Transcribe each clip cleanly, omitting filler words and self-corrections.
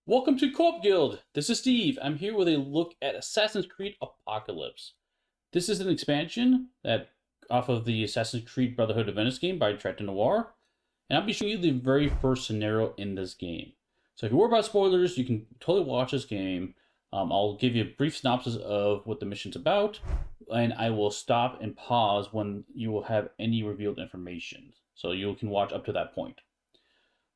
Welcome to Co-op Guild. This is Steve. I'm here with a look at Assassin's Creed Apocalypse. This is an expansion that off of the Assassin's Creed Brotherhood of Venice game by Tractor Noir, and I'll be showing you the very first scenario in this game. So if you worry about spoilers, you can totally watch this game. I'll give you a brief synopsis of what the mission's about, and I will stop and pause when you will have any revealed information. So you can watch up to that point.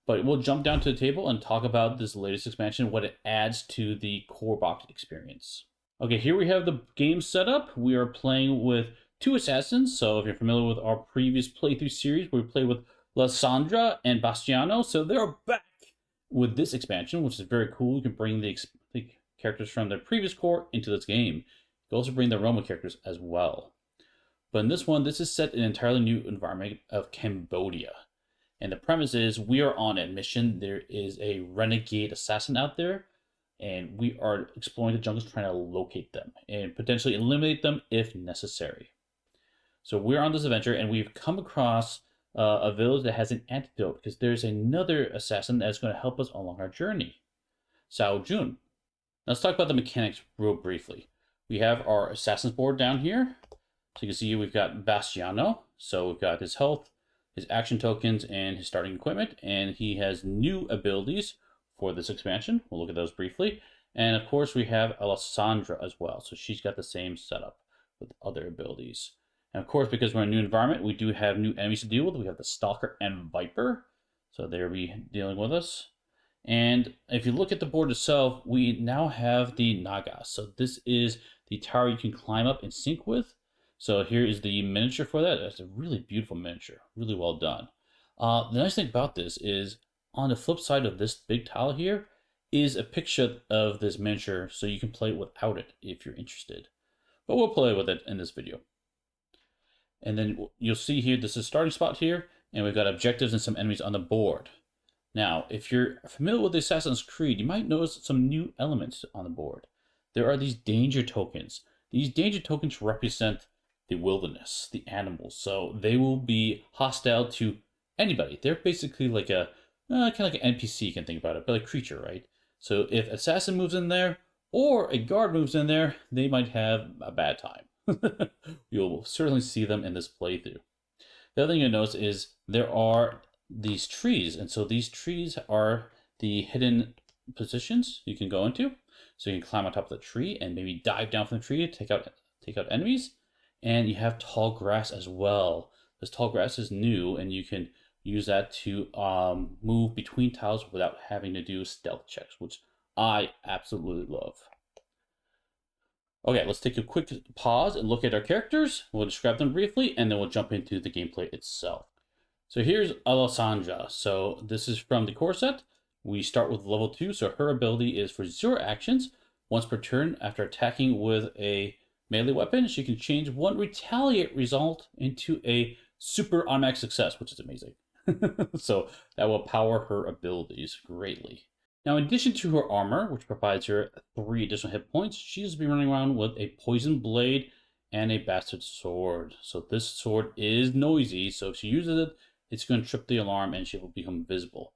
But we'll jump down to the table and talk about this latest expansion, what it adds to the core box experience. Okay, here we have the game set up. We are playing with two assassins. So if you're familiar with our previous playthrough series, we played with Lysandra and Bastiano. So they're back with this expansion, which is very cool. You can bring the characters from their previous core into this game. You can also bring the Roma characters as well. But in this one, this is set in an entirely new environment of Cambodia. And the premise is we are on a mission. There is a renegade assassin out there, and we are exploring the jungles trying to locate them and potentially eliminate them if necessary. So we're on this adventure, and we've come across a village that has an antidote because there's another assassin that's going to help us along our journey, Sao Jun. Let's talk about the mechanics real briefly. We have our assassin's board down here. So you can see we've got Bastiano. So we've got his health, his action tokens, and his starting equipment, and he has new abilities for this expansion. We'll look at those briefly. And of course we have Alessandra as well, so she's got the same setup with other abilities. And of course, because we're in a new environment, we do have new enemies to deal with. We have the Stalker and Viper, so they'll be dealing with us. And if you look at the board itself, we now have the Nagas. So this is the tower you can climb up and sync with. So here is the miniature for that. It's a really beautiful miniature, really well done. The nice thing about this is on the flip side of this big tile here is a picture of this miniature, so you can play without it if you're interested. But we'll play with it in this video. And then you'll see here, this is a starting spot here, and we've got objectives and some enemies on the board. Now, if you're familiar with the Assassin's Creed, you might notice some new elements on the board. There are these danger tokens. These danger tokens represent the wilderness, the animals. So they will be hostile to anybody. They're basically like a kind of like an NPC, you can think about it, but a creature, right? So if assassin moves in there or a guard moves in there, they might have a bad time. You'll certainly see them in this playthrough. The other thing you'll notice is there are these trees, and so these trees are the hidden positions you can go into. So you can climb on top of the tree and maybe dive down from the tree to take out enemies. And you have tall grass as well. This tall grass is new, and you can use that to move between tiles without having to do stealth checks, which I absolutely love. Okay, let's take a quick pause and look at our characters. We'll describe them briefly, and then we'll jump into the gameplay itself. So here's Alessandra. So this is from the core set. We start with level 2, so her ability is for 0 actions. Once per turn, after attacking with a melee weapon, she can change one retaliate result into a super automatic success, which is amazing. So that will power her abilities greatly. Now, in addition to her armor, which provides her 3 additional hit points, she's been running around with a poison blade and a bastard sword. So this sword is noisy, so if she uses it, it's going to trip the alarm and she will become invisible.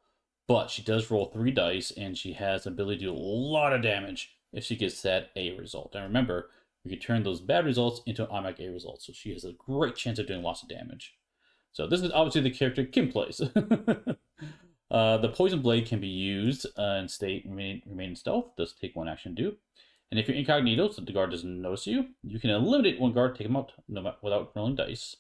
But she does roll 3 dice, and she has the ability to do a lot of damage if she gets that A result. And remember, we can turn those bad results into automatic A results. So she has a great chance of doing lots of damage. So this is obviously the character Kim plays. The poison blade can be used and remain in stealth. Does take 1 action to do. And if you're incognito, so the guard doesn't notice you, you can eliminate 1 guard, take him out without rolling dice.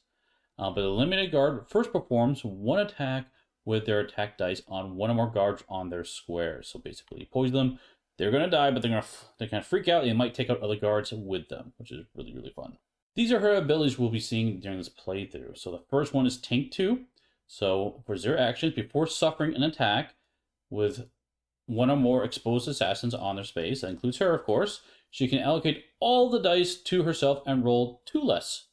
But the eliminated guard first performs 1 attack with their attack dice on 1 or more guards on their square. So basically, you poison them. They're going to die, but they're going to freak out, and they might take out other guards with them, which is really, really fun. These are her abilities we'll be seeing during this playthrough. So the first one is Tank 2. So for 0 actions, before suffering an attack with 1 or more exposed assassins on their space, that includes her, of course, she can allocate all the dice to herself and roll 2 less.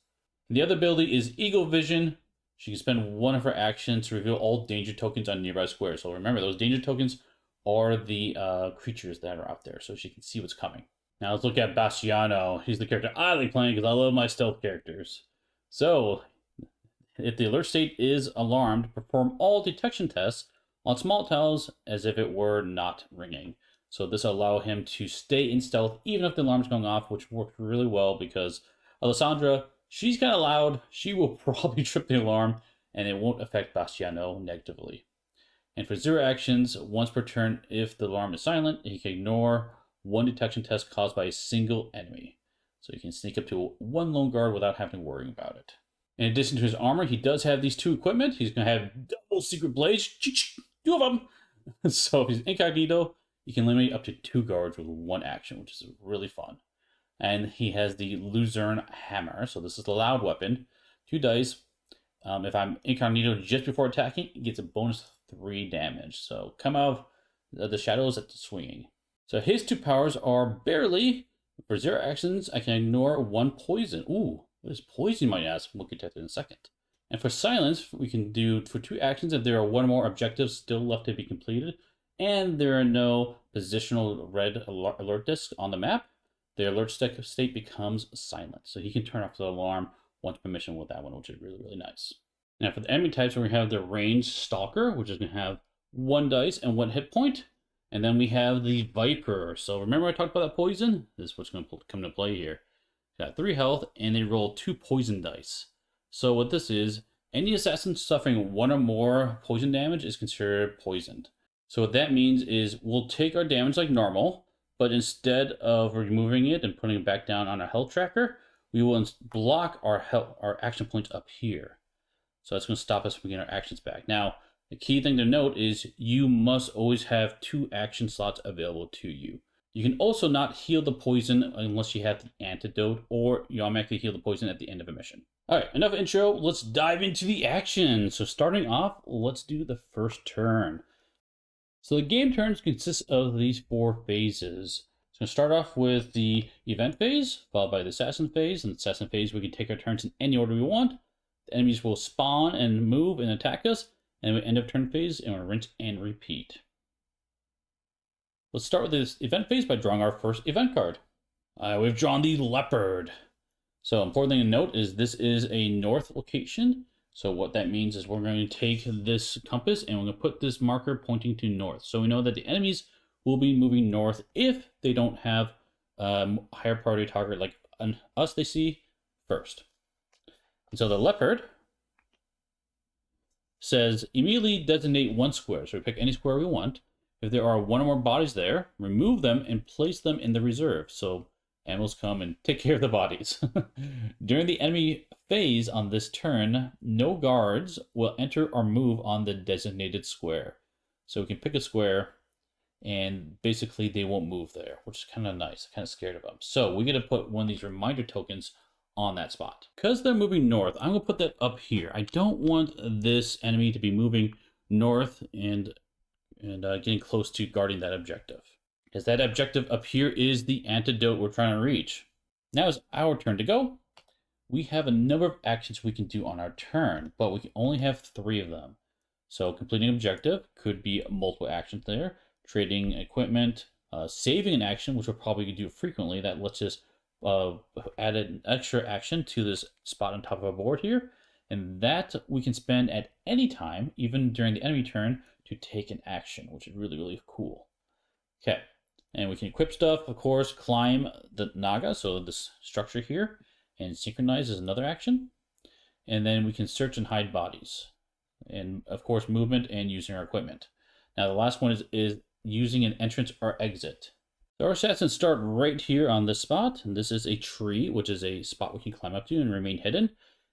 And the other ability is Eagle Vision. She can spend 1 of her actions to reveal all danger tokens on nearby squares. So remember, those danger tokens are the creatures that are out there, so she can see what's coming. Now let's look at Bastiano. He's the character I like playing because I love my stealth characters. So, if the alert state is alarmed, perform all detection tests on small tiles as if it were not ringing. So this will allow him to stay in stealth even if the alarm's going off, which worked really well because Alessandra, she's kind of loud. She will probably trip the alarm, and it won't affect Bastiano negatively. And for 0 actions, once per turn, if the alarm is silent, he can ignore 1 detection test caused by a single enemy. So he can sneak up to 1 lone guard without having to worry about it. In addition to his armor, he does have these 2 equipment. He's going to have double secret blades, 2 of them. So if he's incognito, he can eliminate up to 2 guards with 1 action, which is really fun. And he has the Luzerne Hammer. So this is the loud weapon. 2 dice. If I'm incognito just before attacking, it gets a bonus 3 damage. So come out of the shadows at the swinging. So his 2 powers are barely. For 0 actions, I can ignore 1 poison. Ooh, what is poison, you might ask? We'll get to that in a second. And for silence, we can do for 2 actions if there are 1 or more objectives still left to be completed, and there are no positional red alert discs on the map, the alert state becomes silent. So he can turn off the alarm once permission with that one, which is really, really nice. Now for the enemy types, we have the ranged stalker, which is going to have 1 dice and 1 hit point. And then we have the Viper. So remember I talked about that poison? This is what's going to come into play here. Got 3 health, and they roll 2 poison dice. So what this is, any assassin suffering 1 or more poison damage is considered poisoned. So what that means is we'll take our damage like normal, but instead of removing it and putting it back down on our health tracker, we will block our action points up here. So that's going to stop us from getting our actions back. Now, the key thing to note is you must always have 2 action slots available to you. You can also not heal the poison unless you have the antidote, or you automatically heal the poison at the end of a mission. All right, enough intro. Let's dive into the action. So starting off, let's do the first turn. So the game turns consist of these 4 phases. So we'll start off with the event phase, followed by the assassin phase. In the assassin phase, we can take our turns in any order we want. The enemies will spawn and move and attack us, and we end up turn phase, and we'll rinse and repeat. Let's start with this event phase by drawing our first event card. We've drawn the Leopard. So important thing to note is this is a north location. So what that means is we're going to take this compass and we're going to put this marker pointing to north. So we know that the enemies will be moving north if they don't have a higher priority target like us they see first. And so the Leopard says immediately designate 1 square. So we pick any square we want. If there are 1 or more bodies there, remove them and place them in the reserve. So animals come and take care of the bodies. During the enemy phase on this turn, no guards will enter or move on the designated square. So we can pick a square and basically they won't move there, which is kind of nice. I'm kind of scared of them. So we're going to put one of these reminder tokens on that spot. Because they're moving north, I'm going to put that up here. I don't want this enemy to be moving north and getting close to guarding that objective. Because that objective up here is the antidote we're trying to reach. Now it's our turn to go. We have a number of actions we can do on our turn, but we can only have 3 of them. So completing an objective could be multiple actions there. Trading equipment, saving an action, which we'll probably do frequently. That lets us add an extra action to this spot on top of our board here. And that we can spend at any time, even during the enemy turn, to take an action, which is really, really cool. Okay, and we can equip stuff, of course, climb the Naga, so this structure here, and synchronize is another action. And then we can search and hide bodies. And of course, movement and using our equipment. Now the last one is using an entrance or exit. So our assassins start right here on this spot, and this is a tree, which is a spot we can climb up to and remain hidden.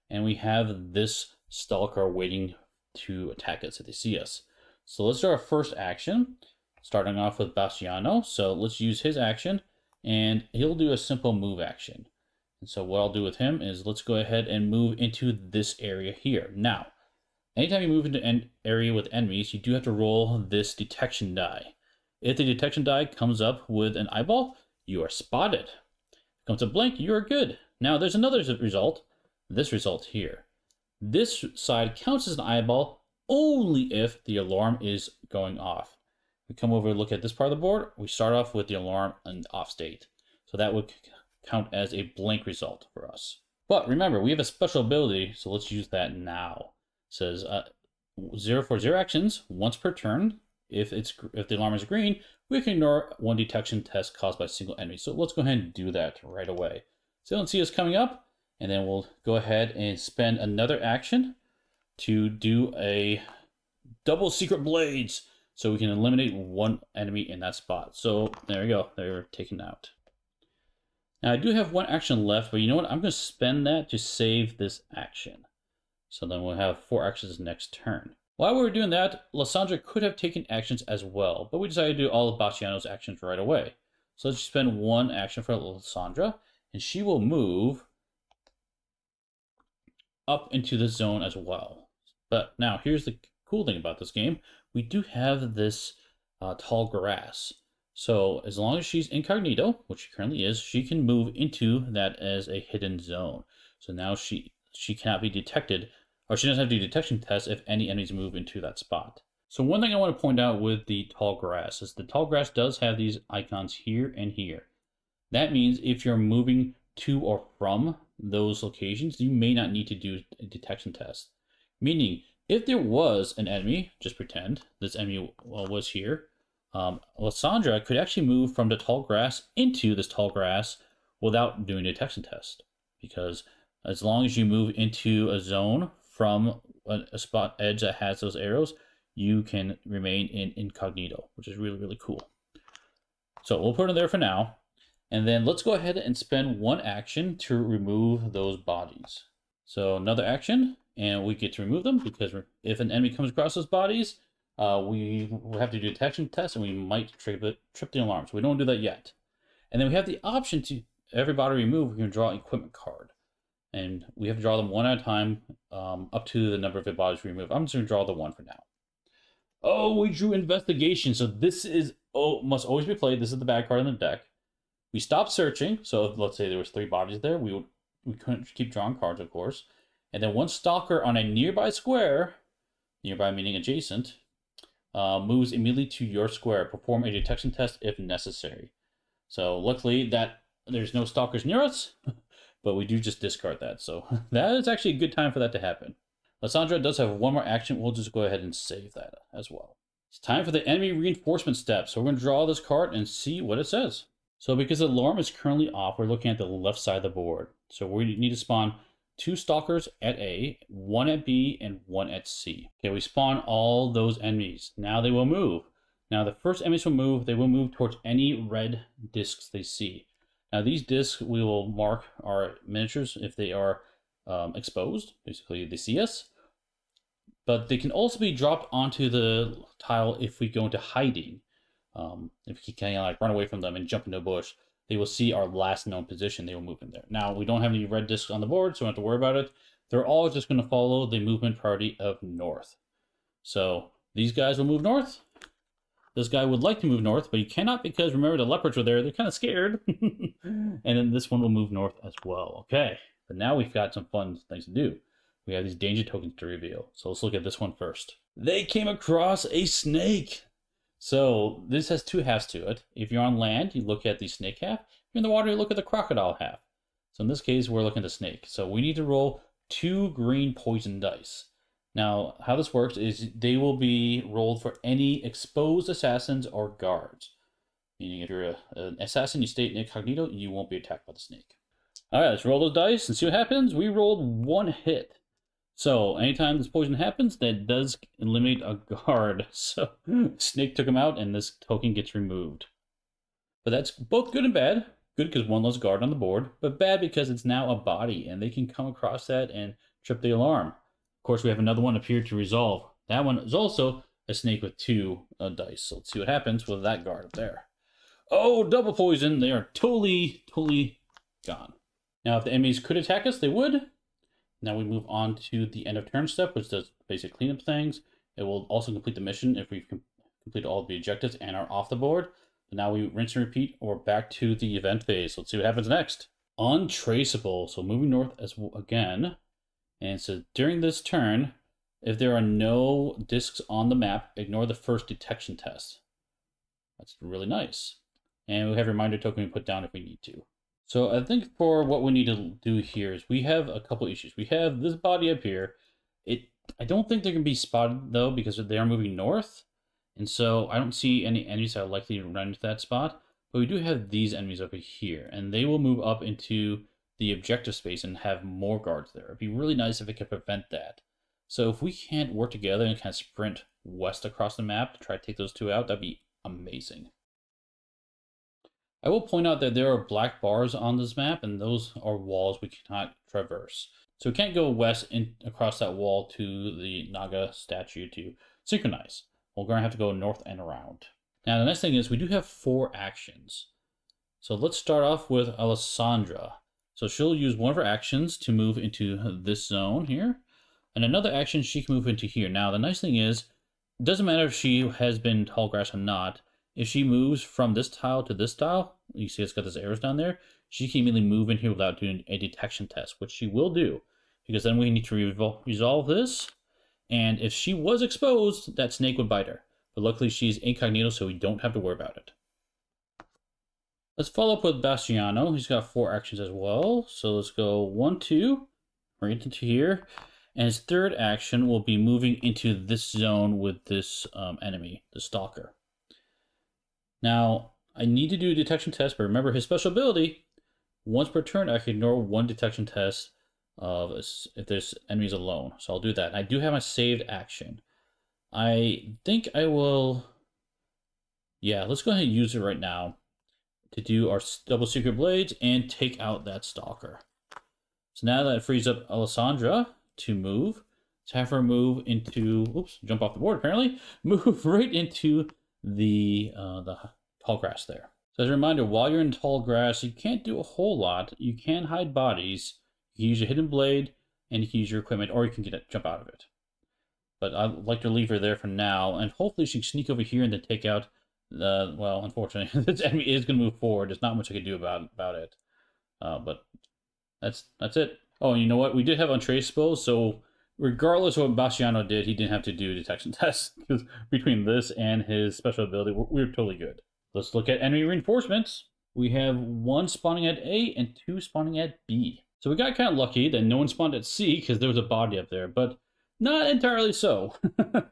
And we have this stalker waiting to attack us if they see us. So let's do our first action, starting off with Bastiano. So let's use his action, and he'll do a simple move action. And so what I'll do with him is let's go ahead and move into this area here. Now, anytime you move into an area with enemies, you do have to roll this detection die. If the detection die comes up with an eyeball, you are spotted. If it comes up blank, you are good. Now there's another result, this result here. This side counts as an eyeball only if the alarm is going off. We come over and look at this part of the board, we start off with the alarm in off state. So that would count as a blank result for us. But remember, we have a special ability, so let's use that now. It says 0 for 0 actions, once per turn. if the alarm is green, we can ignore one detection test caused by a single enemy. So let's go ahead and do that right away. So don't see us coming up, and then we'll go ahead and spend another action to do a double secret blades, so we can eliminate one enemy in that spot. So there we go, they're taken out. Now I do have one action left, but you know what? I'm going to spend that to save this action. So then we'll have 4 actions next turn. While we were doing that, Lysandra could have taken actions as well, but we decided to do all of Bastiano's actions right away. So let's spend 1 action for Lysandra, and she will move up into the zone as well. But now here's the cool thing about this game. We do have this tall grass. So as long as she's incognito, which she currently is, she can move into that as a hidden zone. So now she cannot be detected, or she doesn't have to do detection tests if any enemies move into that spot. So one thing I want to point out with the tall grass is the tall grass does have these icons here and here. That means if you're moving to or from those locations, you may not need to do a detection test. Meaning, if there was an enemy, just pretend this enemy was here, Lysandra could actually move from the tall grass into this tall grass without doing a detection test. Because as long as you move into a zone from a spot edge that has those arrows, you can remain in incognito, which is really, really cool. So we'll put it there for now. And then let's go ahead and spend 1 action to remove those bodies. So another action, and we get to remove them because if an enemy comes across those bodies, we will have to do a detection test and we might trip the alarm. So we don't do that yet. And then we have the option to, every body removed, we can draw an equipment card. And we have to draw them 1 at a time, up to the number of bodies we remove. I'm just going to draw the 1 for now. Oh, we drew investigation. So this is must always be played. This is the bad card in the deck. We stopped searching. So if, let's say there was 3 bodies there, we couldn't keep drawing cards, of course. And then one stalker on a nearby square, nearby meaning adjacent, moves immediately to your square. Perform a detection test if necessary. So luckily that there's no stalkers near us, but we do just discard that. So that is actually a good time for that to happen. Lysandra does have 1 more action. We'll just go ahead and save that as well. It's time for the enemy reinforcement step. So we're going to draw this card and see what it says. So because the alarm is currently off, we're looking at the left side of the board. So we need to spawn 2 stalkers at A, 1 at B, and 1 at C. Okay, we spawn all those enemies. Now they will move. Now the first enemies will move. They will move towards any red discs they see. Now these discs we will mark our miniatures if they are exposed. Basically, they see us. But they can also be dropped onto the tile if we go into hiding. If we can like run away from them and jump into a bush, they will see our last known position. They will move in there. Now, we don't have any red discs on the board, so we don't have to worry about it. They're all just going to follow the movement priority of north. So these guys will move north. This guy would like to move north, but he cannot because remember the leopards were there. They're kind of scared. And then this one will move north as well. Okay, but now we've got some fun things to do. We have these danger tokens to reveal. So let's look at this one first. They came across a snake. So this has 2 halves to it. If you're on land, you look at the snake half. If you're in the water, you look at the crocodile half. So in this case, we're looking at the snake. So we need to roll 2 green poison dice. Now, how this works is they will be rolled for any exposed assassins or guards. Meaning if you're an assassin, you stay incognito, you won't be attacked by the snake. All right, let's roll those dice and see what happens. We rolled 1 hit. So anytime this poison happens, that does eliminate a guard. So snake took him out and this token gets removed. But that's both good and bad. Good because 1 less guard on the board, but bad because it's now a body and they can come across that and trip the alarm. Of course, we have another one appear to resolve. That one is also a snake with 2 dice. So let's see what happens with that guard up there. Oh, double poison. They are totally gone. Now, if the enemies could attack us, they would. Now we move on to the end of turn step, which does basic cleanup things. It will also complete the mission if we've completed all of the objectives and are off the board. But now we rinse and repeat, or back to the event phase. Let's see what happens next. Untraceable. So moving north again. And so during this turn, if there are no discs on the map, ignore the first detection test. That's really nice. And we have a reminder token we put down if we need to. So I think for what we need to do here is we have a couple issues. We have this body up here. I don't think they can be spotted though because they are moving north. And so I don't see any enemies that are likely to run into that spot. But we do have these enemies over here, and they will move up into the objective space and have more guards there. It'd be really nice if it could prevent that. So if we can't work together and kind of sprint west across the map to try to take those two out, that'd be amazing. I will point out that there are black bars on this map, and those are walls we cannot traverse. So we can't go west across that wall to the Naga statue to synchronize. We're going to have to go north and around. Now the next thing is we do have 4 actions. So let's start off with Alessandra. So she'll use one of her actions to move into this zone here. And another action she can move into here. Now the nice thing is, it doesn't matter if she has been tall grass or not. If she moves from this tile to this tile, you see it's got those arrows down there, she can immediately move in here without doing a detection test, which she will do. Because then we need to resolve this. And if she was exposed, that snake would bite her. But luckily she's incognito, so we don't have to worry about it. Let's follow up with Bastiano. He's got 4 actions as well. So let's go 1, 2, right into here. And his third action will be moving into this zone with this enemy, the Stalker. Now, I need to do a detection test, but remember his special ability, once per turn, I can ignore 1 detection test of if there's enemies alone. So I'll do that. I do have my saved action. I think I will... Yeah, let's go ahead and use it right now to do our double secret blades and take out that Stalker. So now that frees up Alessandra to move, let's have her move into... Oops, jump off the board apparently. Move right into the tall grass there. So as a reminder, while you're in tall grass, you can't do a whole lot. You can hide bodies. You can use your hidden blade, and you can use your equipment, or you can jump out of it. But I'd like to leave her there for now, and hopefully she can sneak over here and then take out the... Well, unfortunately, this enemy is going to move forward. There's not much I can do about it. But that's it. Oh, and you know what? We did have Untraceable, so regardless of what Bastiano did, he didn't have to do a detection test, because between this and his special ability, we're totally good. Let's look at enemy reinforcements. We have 1 spawning at A and 2 spawning at B. So we got kind of lucky that no one spawned at C because there was a body up there, but not entirely so.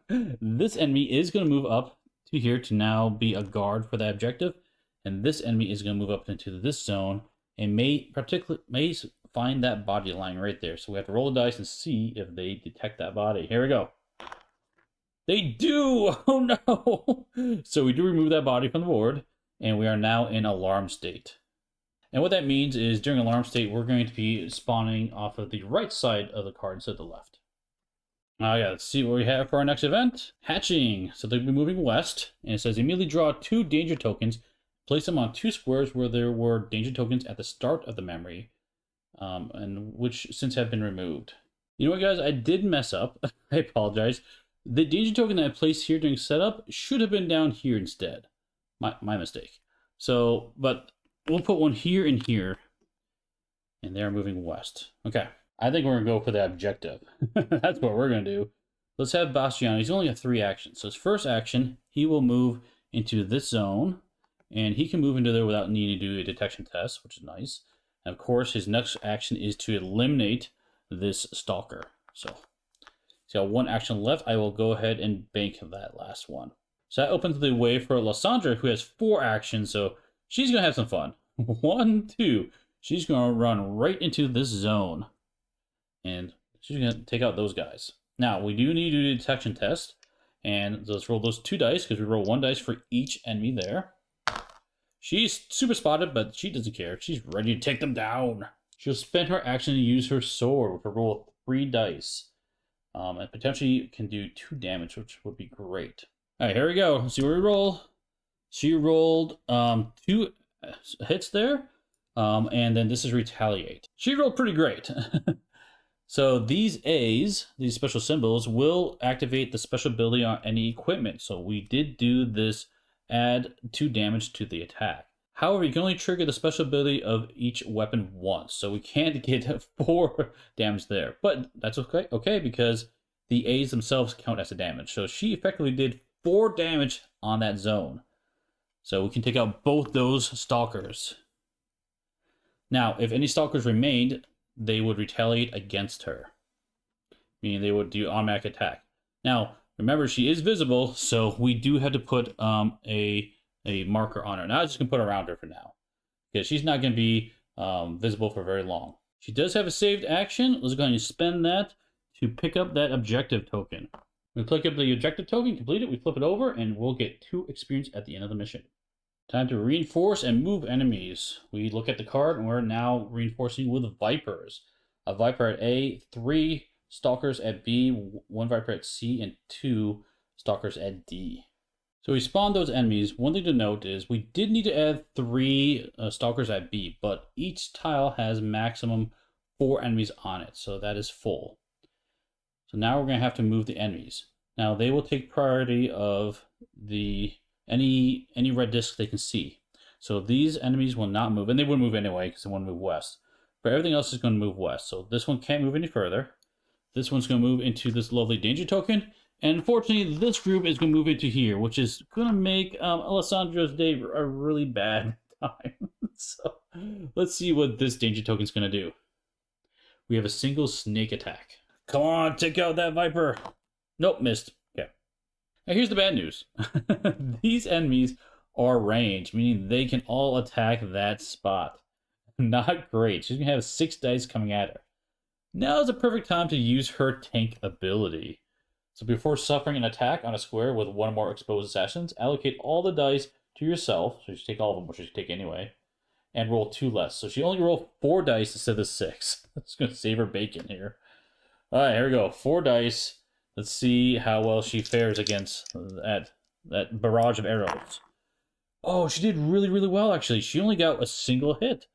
This enemy is going to move up to here to now be a guard for that objective, and this enemy is going to move up into this zone and may find that body lying right there. So we have to roll the dice and see if they detect that body. Here we go. They do! Oh no! So we do remove that body from the board, and we are now in alarm state. And what that means is during alarm state, we're going to be spawning off of the right side of the card instead of the left. Yeah, let's see what we have for our next event. Hatching. So they'll be moving west, and it says immediately draw 2 danger tokens, place them on 2 squares where there were danger tokens at the start of the memory, and which since have been removed. You know what, guys? I did mess up. I apologize. The danger token that I placed here during setup should have been down here instead. My mistake. So, but we'll put one here and here, and they're moving west. Okay, I think we're gonna go for the objective. That's what we're gonna do. Let's have Bastiano. He's only got 3 actions. So his first action, he will move into this zone, and he can move into there without needing to do a detection test, which is nice. And of course, his next action is to eliminate this Stalker. So he's got 1 action left. I will go ahead and bank that last one. So that opens the way for Alessandra, who has 4 actions, so she's going to have some fun. 1, 2. She's going to run right into this zone. And she's going to take out those guys. Now, we do need to do a detection test. And let's roll those 2 dice, because we roll 1 dice for each enemy there. She's super spotted, but she doesn't care. She's ready to take them down. She'll spend her action to use her sword with a roll of 3 dice. And potentially can do 2 damage, which would be great. All right, here we go. Let's see where we roll. She rolled 2 hits there, and then this is retaliate. She rolled pretty great. So these A's, these special symbols, will activate the special ability on any equipment. So we did do this add 2 damage to the attack. However, you can only trigger the special ability of each weapon once, so we can't get 4 damage there. But that's okay, because the A's themselves count as a damage. So she effectively did 4 damage on that zone. So we can take out both those Stalkers. Now, if any Stalkers remained, they would retaliate against her, meaning they would do automatic attack. Now, Remember, she is visible, so we do have to put a marker on her. Now I'm just going to put around her for now, because she's not going to be visible for very long. She does have a saved action. Let's go ahead and spend that to pick up that objective token. We click up the objective token, complete it, we flip it over, and we'll get 2 experience at the end of the mission. Time to reinforce and move enemies. We look at the card, and we're now reinforcing with Vipers. A Viper at A, 3 Stalkers at B, 1 Viper at C, and 2 Stalkers at D. So we spawned those enemies. One thing to note is we did need to add 3 Stalkers at B, but each tile has maximum 4 enemies on it, so that is full. So now we're going to have to move the enemies. Now they will take priority of any red disc they can see. So these enemies will not move, and they wouldn't move anyway because they want to move west. But everything else is going to move west. So this one can't move any further. This one's going to move into this lovely danger token. And unfortunately, this group is going to move into here, which is going to make Alessandro's day a really bad time. So let's see what this danger token is going to do. We have a single snake attack. Come on, take out that Viper. Nope, missed. Okay. Now here's the bad news. These enemies are ranged, meaning they can all attack that spot. Not great. She's going to have 6 dice coming at her. Now is the perfect time to use her tank ability. So before suffering an attack on a square with 1 or more exposed assassins, allocate all the dice to yourself. So you take all of them, which you should take anyway. And roll 2 less. So she only rolled 4 dice instead of 6. That's going to save her bacon here. Alright, here we go. 4 dice. Let's see how well she fares against that barrage of arrows. Oh, she did really, really well, actually. She only got a single hit.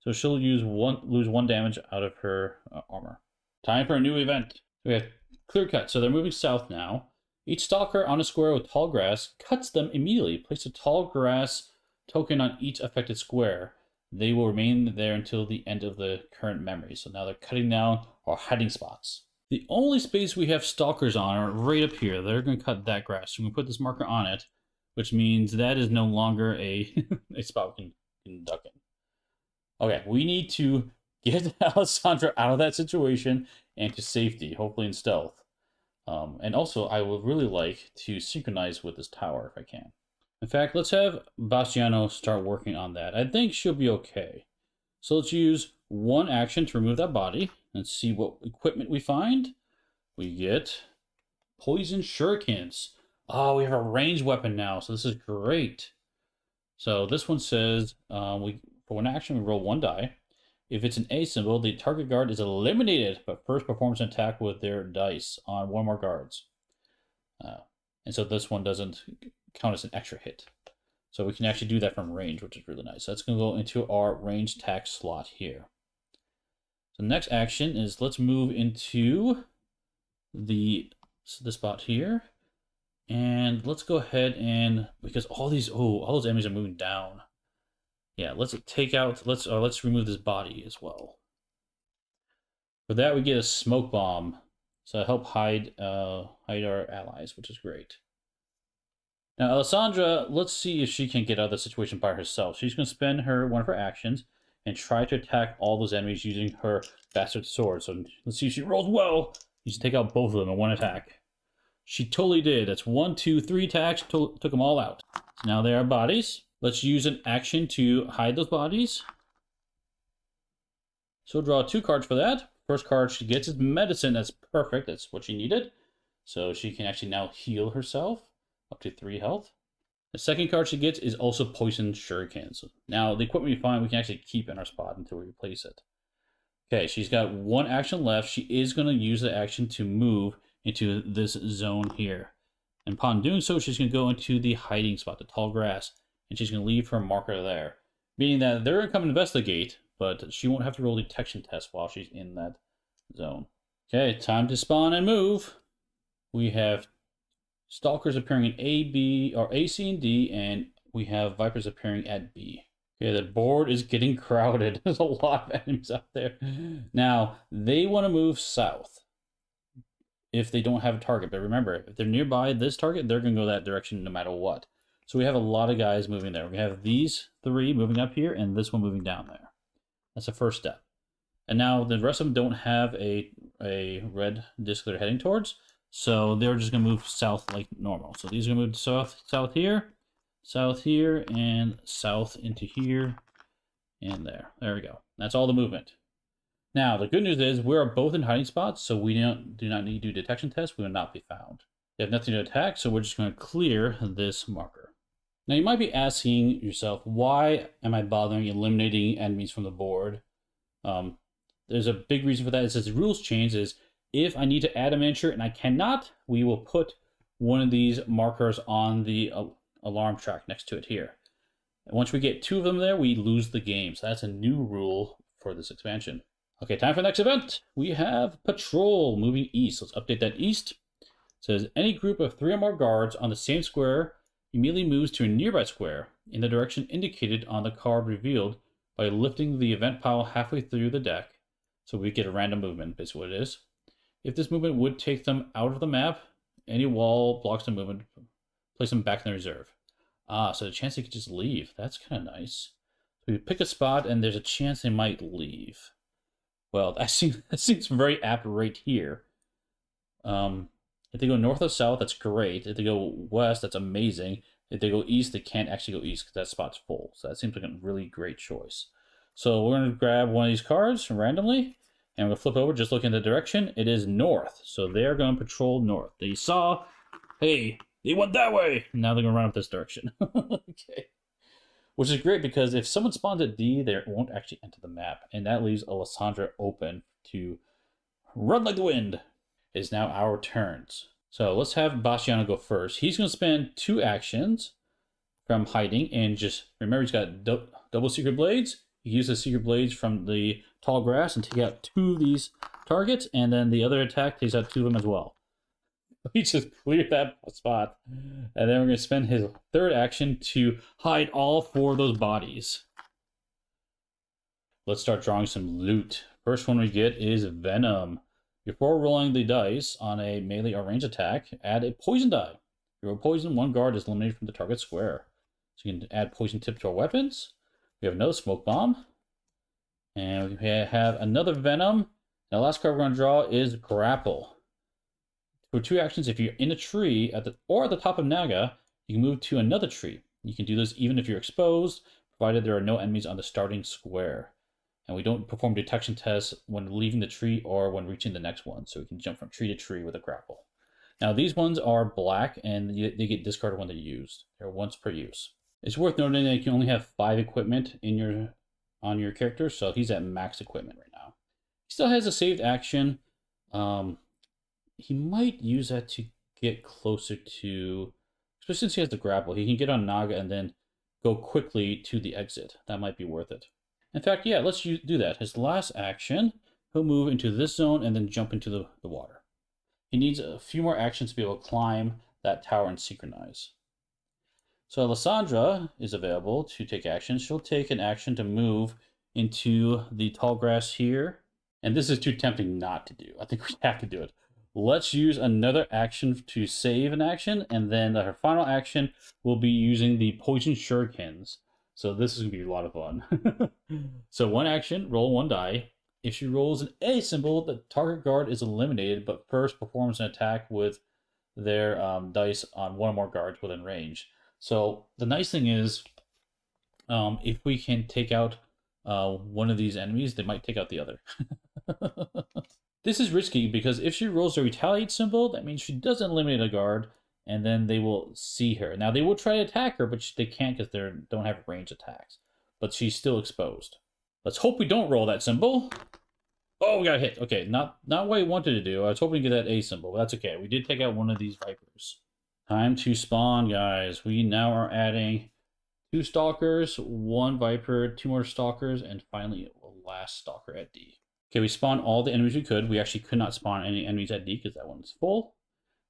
So she'll lose 1 damage out of her armor. Time for a new event. We have clear cut. So they're moving south now. Each stalker on a square with tall grass cuts them immediately. Place a tall grass token on each affected square. They will remain there until the end of the current memory. So now they're cutting down our hiding spots. The only space we have stalkers on are right up here. They're going to cut that grass. So we're going to put this marker on it, which means that is no longer a spot we can duck in. Okay, we need to get Alessandra out of that situation and to safety, hopefully in stealth. And also, I would really like to synchronize with this tower if I can. In fact, let's have Bastiano start working on that. I think she'll be okay. So let's use 1 action to remove that body and see what equipment we find. We get poison shurikens. Oh, we have a ranged weapon now, so this is great. So this one says, for 1 action, we roll 1 die. If it's an A symbol, the target guard is eliminated, but first performs an attack with their dice on 1 more guards. And so this one doesn't count as an extra hit. So we can actually do that from range, which is really nice. So that's going to go into our range attack slot here. So the next action is let's move into the spot here. And let's go ahead and, because all those enemies are moving down. Yeah, let's remove this body as well. For that, we get a smoke bomb. So help hide our allies, which is great. Now, Alessandra, let's see if she can get out of the situation by herself. She's going to spend one of her actions and try to attack all those enemies using her bastard sword. So let's see if she rolls well. You should take out both of them in 1 attack. She totally did. That's 1, 2, 3 attacks. Took them all out. So now they are bodies. Let's use an action to hide those bodies. So draw 2 cards for that. First card she gets is medicine. That's perfect. That's what she needed. So she can actually now heal herself up to 3 health. The second card she gets is also poison shurikens. Now the equipment we find we can actually keep in our spot until we replace it. Okay, she's got 1 action left. She is going to use the action to move into this zone here. And upon doing so, she's going to go into the hiding spot, the tall grass. And she's going to leave her marker there. Meaning that they're going to come investigate, but she won't have to roll detection tests while she's in that zone. Okay, time to spawn and move. We have stalkers appearing in A, B, or A, C, and D, and we have vipers appearing at B. Okay, the board is getting crowded. There's a lot of enemies out there. Now, they want to move south if they don't have a target. But remember, if they're nearby this target, they're going to go that direction no matter what. So we have a lot of guys moving there. We have these 3 moving up here and this one moving down there. That's the first step. And now the rest of them don't have a red disc they're heading towards. So they're just going to move south like normal. So these are going to move south here, and south into here, and there. There we go. That's all the movement. Now, the good news is we are both in hiding spots, so we do not need to do detection tests. We will not be found. They have nothing to attack, so we're just going to clear this marker. Now, you might be asking yourself, why am I bothering eliminating enemies from the board? There's a big reason for that. It says the rules change is if I need to add a miniature and I cannot, we will put one of these markers on the alarm track next to it here. And once we get 2 of them there, we lose the game. So that's a new rule for this expansion. Okay, time for the next event. We have Patrol moving east. Let's update that east. It says any group of 3 or more guards on the same square immediately moves to a nearby square in the direction indicated on the card revealed by lifting the event pile halfway through the deck. So we get a random movement, basically what it is. If this movement would take them out of the map, any wall blocks the movement, place them back in the reserve. So the chance they could just leave. That's kind of nice. So we pick a spot and there's a chance they might leave. Well, that seems very apt right here. If they go north or south, that's great. If they go west, that's amazing. If they go east, they can't actually go east because that spot's full. So that seems like a really great choice. So we're going to grab one of these cards randomly, and we're going to flip over, just look in the direction. It is north. So they're going to patrol north. They saw, hey, they went that way. Now they're going to run up this direction. Okay. Which is great because if someone spawns at D, they won't actually enter the map. And that leaves Alessandra open to run like the wind. It is now our turns. So let's have Bastiano go first. He's going to spend 2 actions from hiding. And just remember, he's got double secret blades. He uses secret blades from the tall grass and take out 2 of these targets. And then the other attack takes out 2 of them as well. He just cleared that spot. And then we're going to spend his 3rd action to hide all 4 of those bodies. Let's start drawing some loot. First one we get is Venom. Before rolling the dice on a melee or range attack, add a poison die. If you roll poison, 1 guard is eliminated from the target square. So you can add poison tip to our weapons. We have another smoke bomb. And we have another Venom. And the last card we're going to draw is Grapple. For 2 actions, if you're in a tree at the top of Naga, you can move to another tree. You can do this even if you're exposed, provided there are no enemies on the starting square. And we don't perform detection tests when leaving the tree or when reaching the next one. So we can jump from tree to tree with a grapple. Now these ones are black and they get discarded when they're used. They're once per use. It's worth noting that you can only have 5 equipment on your character, so he's at max equipment right now. He still has a saved action. He might use that to get closer to, especially since he has the grapple, he can get on Naga and then go quickly to the exit. That might be worth it. In fact, yeah, let's do that. His last action, he'll move into this zone and then jump into the water. He needs a few more actions to be able to climb that tower and synchronize. So Alessandra is available to take action. She'll take an action to move into the tall grass here. And this is too tempting not to do. I think we have to do it. Let's use another action to save an action, and then her final action will be using the poison shurikens. So this is going to be a lot of fun. So 1 action, roll 1 die. If she rolls an A symbol, the target guard is eliminated, but first performs an attack with their dice on 1 or more guards within range. So the nice thing is, if we can take out one of these enemies, they might take out the other. This is risky because if she rolls a retaliate symbol, that means she doesn't eliminate a guard, and then they will see her. Now, they will try to attack her, but they can't because they don't have range attacks. But she's still exposed. Let's hope we don't roll that symbol. Oh, we got hit. Okay, not what I wanted to do. I was hoping to get that A symbol, but that's okay. We did take out one of these Vipers. Time to spawn, guys. We now are adding 2 Stalkers, 1 Viper, 2 more Stalkers, and finally a last Stalker at D. Okay, we spawned all the enemies we could. We actually could not spawn any enemies at D because that one's full.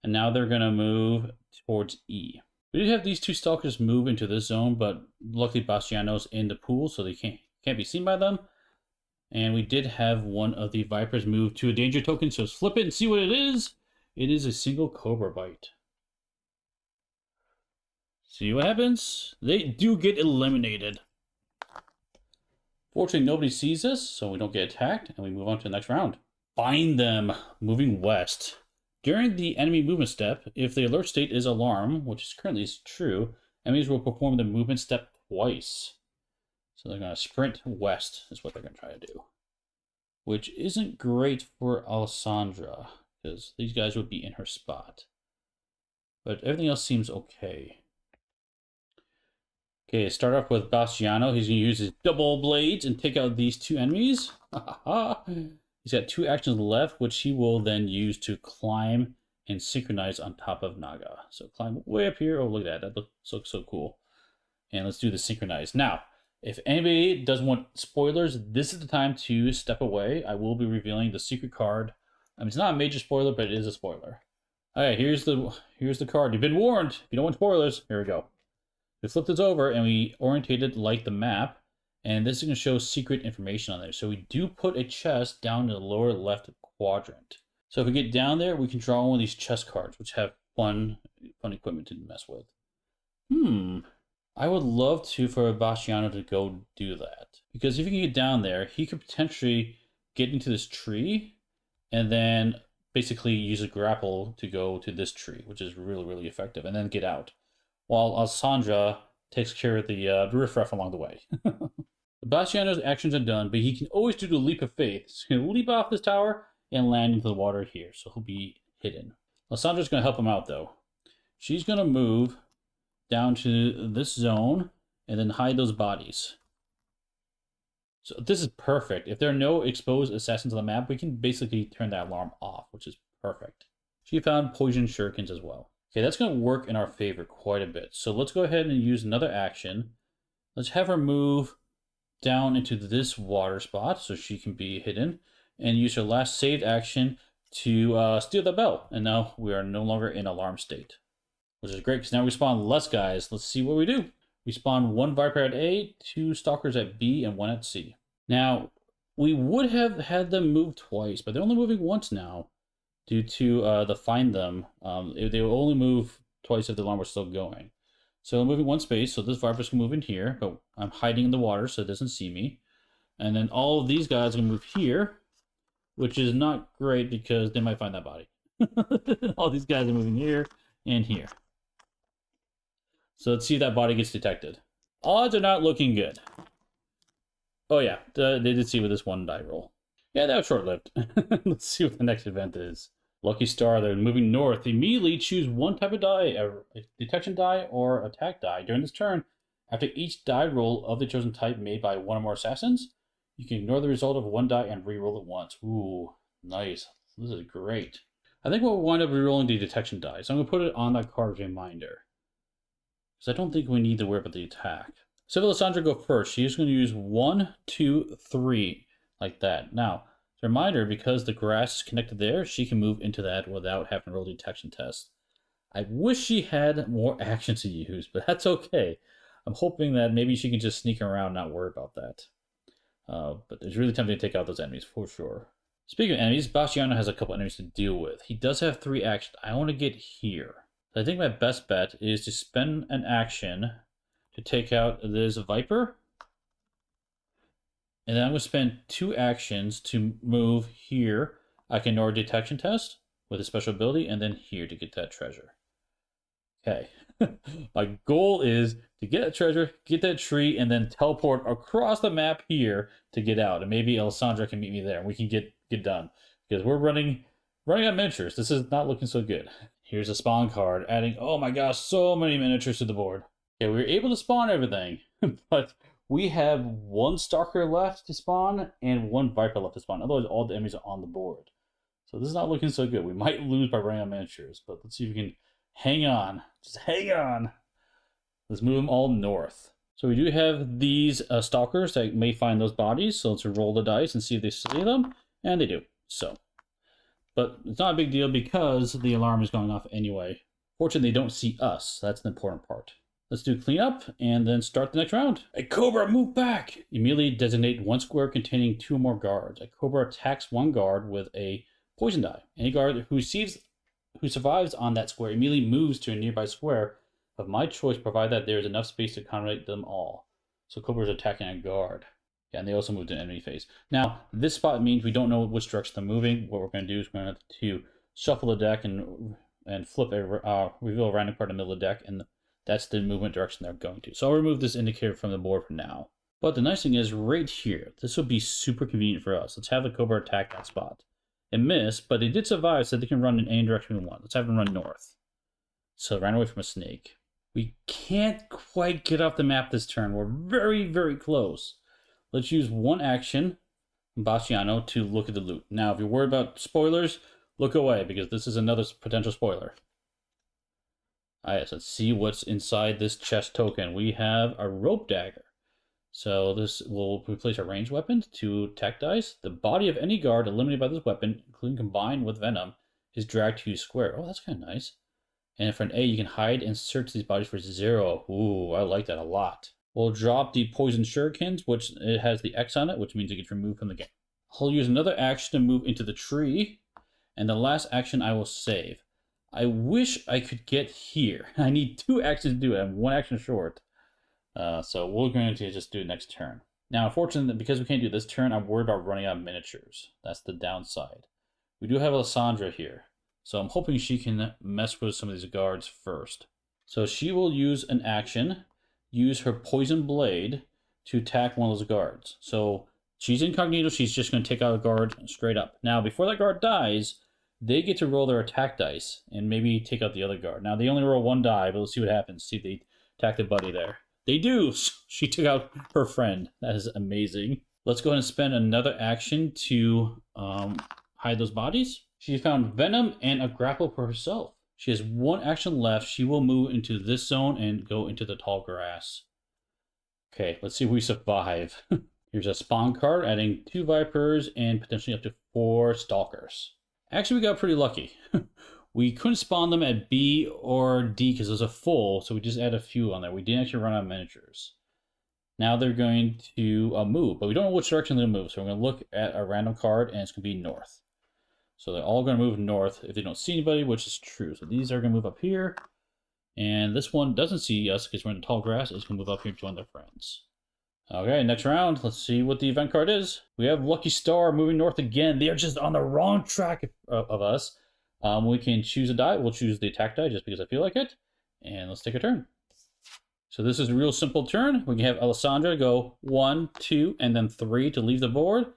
And now they're going to move towards E. We did have these 2 Stalkers move into this zone, but luckily Bastiano's in the pool, so they can't be seen by them. And we did have one of the Vipers move to a danger token, so let's flip it and see what it is. It is a single Cobra Bite. See what happens? They do get eliminated. Fortunately, nobody sees us, so we don't get attacked, and we move on to the next round. Find them, moving west. During the enemy movement step, if the alert state is alarm, which is currently true, enemies will perform the movement step twice. So they're going to sprint west, is what they're going to try to do. Which isn't great for Alessandra, because these guys would be in her spot. But everything else seems okay. Okay, start off with Bastiano. He's going to use his double blades and take out these two enemies. He's got 2 actions left, which he will then use to climb and synchronize on top of Naga. So climb way up here. Oh, look at that. That looks so cool. And let's do the synchronize. Now, if anybody doesn't want spoilers, this is the time to step away. I will be revealing the secret card. I mean, it's not a major spoiler, but it is a spoiler. All right, here's the card. You've been warned. If you don't want spoilers, here we go. We flip this over and we orientate it like the map. And this is going to show secret information on there. So we do put a chest down in the lower left quadrant. So if we get down there, we can draw one of these chest cards, which have fun equipment to mess with. I would love for Bastiano to go do that. Because if he can get down there, he could potentially get into this tree and then basically use a grapple to go to this tree, which is really, really effective, and then get out. While Alessandra takes care of the riffraff along the way. Bastiano's actions are done, but he can always do the leap of faith. So he can leap off this tower and land into the water here, so he'll be hidden. Alessandra's going to help him out, though. She's going to move down to this zone and then hide those bodies. So this is perfect. If there are no exposed assassins on the map, we can basically turn that alarm off, which is perfect. She found poison shurikens as well. Okay, that's going to work in our favor quite a bit. So let's go ahead and use another action. Let's have her move down into this water spot so she can be hidden, and use her last saved action to steal the bell. And now we are no longer in alarm state, which is great because now we spawn less guys. Let's see what we do. We spawn 1 Viper at A, 2 Stalkers at B, and 1 at C. Now, we would have had them move twice, but they're only moving once now due to the find them. They will only move twice if the alarm was still going. So I'm moving 1 space, so this Viper's can move in here, but I'm hiding in the water so it doesn't see me. And then all of these guys can move here, which is not great because they might find that body. All these guys are moving here and here. So let's see if that body gets detected. Odds are not looking good. Oh yeah, they did see with this 1 die roll. Yeah, that was short-lived. Let's see what the next event is. Lucky Star, they're moving north. Immediately choose 1 type of die, a detection die or attack die. During this turn, after each die roll of the chosen type made by 1 or more assassins, you can ignore the result of 1 die and re-roll it once. Ooh, nice. This is great. I think we'll wind up re-rolling the detection die, so I'm going to put it on that card as a reminder. Because I don't think we need to worry about the attack. So if Alessandra go first, she's going to use 1, 2, 3, like that. Now, as a reminder, because the grass is connected there, she can move into that without having to roll the detection test. I wish she had more actions to use, but that's okay. I'm hoping that maybe she can just sneak around and not worry about that. But it's really tempting to take out those enemies, for sure. Speaking of enemies, Bastiano has a couple enemies to deal with. He does have 3 actions. I want to get here. I think my best bet is to spend an action to take out this Viper. And then I'm going to spend 2 actions to move here. I can ignore detection test with a special ability, and then here to get that treasure. Okay. My goal is to get that treasure, get that tree, and then teleport across the map here to get out. And maybe Alessandra can meet me there and we can get done. Because we're running out miniatures. This is not looking so good. Here's a spawn card, adding, oh my gosh, so many miniatures to the board. Okay, we were able to spawn everything, but we have 1 Stalker left to spawn and 1 Viper left to spawn. Otherwise, all the enemies are on the board. So this is not looking so good. We might lose by running out miniatures, but let's see if we can hang on. Just hang on. Let's move them all north. So we do have these Stalkers that may find those bodies, so let's roll the dice and see if they see them, and they do. So. But it's not a big deal because the alarm is going off anyway. Fortunately, they don't see us. That's the important part. Let's do cleanup and then start the next round. A Cobra, move back! Immediately designate 1 square containing 2 or more guards. A Cobra attacks 1 guard with a poison die. Any guard who survives on that square immediately moves to a nearby square of my choice, provided that there is enough space to accommodate them all. So Cobra is attacking a guard. Yeah, and they also moved to enemy phase. Now, this spot means we don't know which direction they're moving. What we're going to do is we're going to shuffle the deck and flip a reveal a random card in the middle of the deck, and that's the movement direction they're going to. So I'll remove this indicator from the board for now. But the nice thing is right here, this will be super convenient for us. Let's have the Cobra attack that spot. It missed, but they did survive, so they can run in any direction we want. Let's have them run north. So it ran away from a snake. We can't quite get off the map this turn. We're very, very close. Let's use one action, Bastiano, to look at the loot. Now, if you're worried about spoilers, look away, because this is another potential spoiler. Alright, so let's see what's inside this chest token. We have a rope dagger. So this will replace our ranged weapon to attack dice. The body of any guard eliminated by this weapon, including combined with venom, is dragged to square. Oh, that's kind of nice. And for an A, you can hide and search these bodies for 0. Ooh, I like that a lot. We'll drop the poison shurikens, which it has the X on it, which means it gets removed from the game. I'll use another action to move into the tree. And the last action I will save. I wish I could get here. I need 2 actions to do it. I'm 1 action short. So we're going to just do it next turn. Now, unfortunately, because we can't do this turn, I'm worried about running out of miniatures. That's the downside. We do have Alessandra here. So I'm hoping she can mess with some of these guards first. So she will use an action, use her poison blade to attack one of those guards. So she's incognito, she's just going to take out a guard straight up. Now, before that guard dies, they get to roll their attack dice and maybe take out the other guard. Now, they only roll 1 die, but let's see what happens. See if they attack the buddy there. They do! She took out her friend. That is amazing. Let's go ahead and spend another action to hide those bodies. She found venom and a grapple for herself. She has 1 action left. She will move into this zone and go into the tall grass. Okay, let's see if we survive. Here's a spawn card, adding 2 vipers and potentially up to 4 stalkers. Actually, we got pretty lucky. We couldn't spawn them at B or D because those are full, so we just add a few on there. We didn't actually run out of miniatures. Now they're going to move, but we don't know which direction they're going to move, so we're going to look at a random card, and it's going to be north. So they're all going to move north if they don't see anybody, which is true. So these are going to move up here, and this one doesn't see us because we're in the tall grass. It's going to move up here to join their friends. Okay, next round, let's see what the event card is. We have Lucky Star moving north again. They are just on the wrong track of us. We can choose a die. We'll choose the attack die just because I feel like it. And let's take a turn. So this is a real simple turn. We can have Alessandra go 1, 2, and then 3 to leave the board.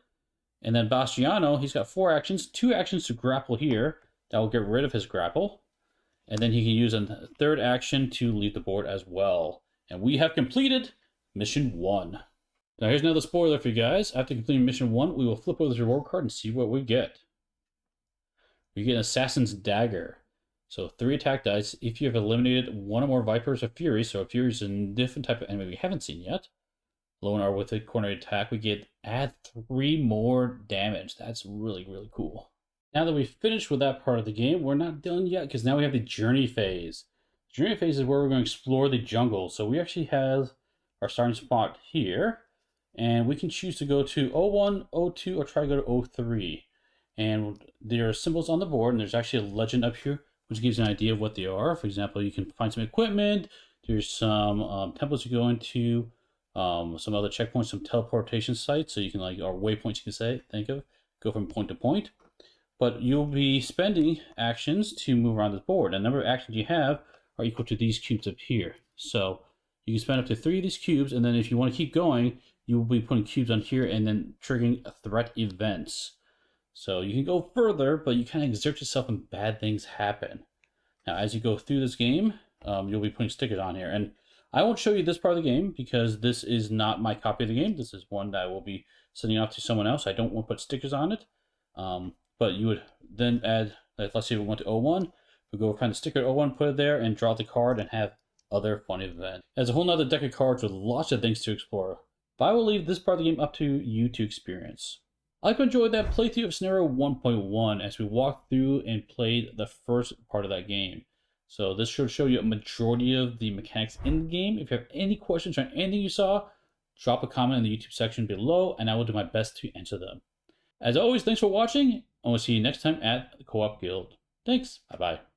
And then Bastiano, he's got 4 actions. 2 actions to grapple here. That will get rid of his grapple. And then he can use a 3rd action to leave the board as well. And we have completed Mission 1. Now here's another spoiler for you guys. After completing Mission 1, we will flip over the reward card and see what we get. We get an Assassin's Dagger. So 3 attack dice if you have eliminated 1 or more Vipers or Furies. So a Fury is a different type of enemy we haven't seen yet. Low and R with a coordinated attack, we get add 3 more damage. That's really, really cool. Now that we've finished with that part of the game, we're not done yet because now we have the journey phase. The journey phase is where we're going to explore the jungle. So we actually have our starting spot here. And we can choose to go to 01, 02, or try to go to 03. And there are symbols on the board, and there's actually a legend up here, which gives you an idea of what they are. For example, you can find some equipment. There's some temples you go into, some other checkpoints, some teleportation sites, so you can or waypoints you can think of, go from point to point. But you'll be spending actions to move around this board. And the number of actions you have are equal to these cubes up here. So you can spend up to 3 of these cubes, and then if you want to keep going, you will be putting cubes on here and then triggering threat events. So you can go further, but you kind of exert yourself and bad things happen. Now, as you go through this game, you'll be putting stickers on here. And I won't show you this part of the game because this is not my copy of the game. This is one that I will be sending off to someone else. I don't want to put stickers on it. But you would then add, let's say we went to 01. We go find the sticker at 01, put it there, and draw the card and have other fun events. There's a whole nother deck of cards with lots of things to explore. But I will leave this part of the game up to you to experience. I hope you enjoyed that playthrough of Scenario 1.1 as we walked through and played the first part of that game. So this should show you a majority of the mechanics in the game. If you have any questions on anything you saw, drop a comment in the YouTube section below and I will do my best to answer them. As always, thanks for watching, and we'll see you next time at the Co-op Guild. Thanks, bye-bye.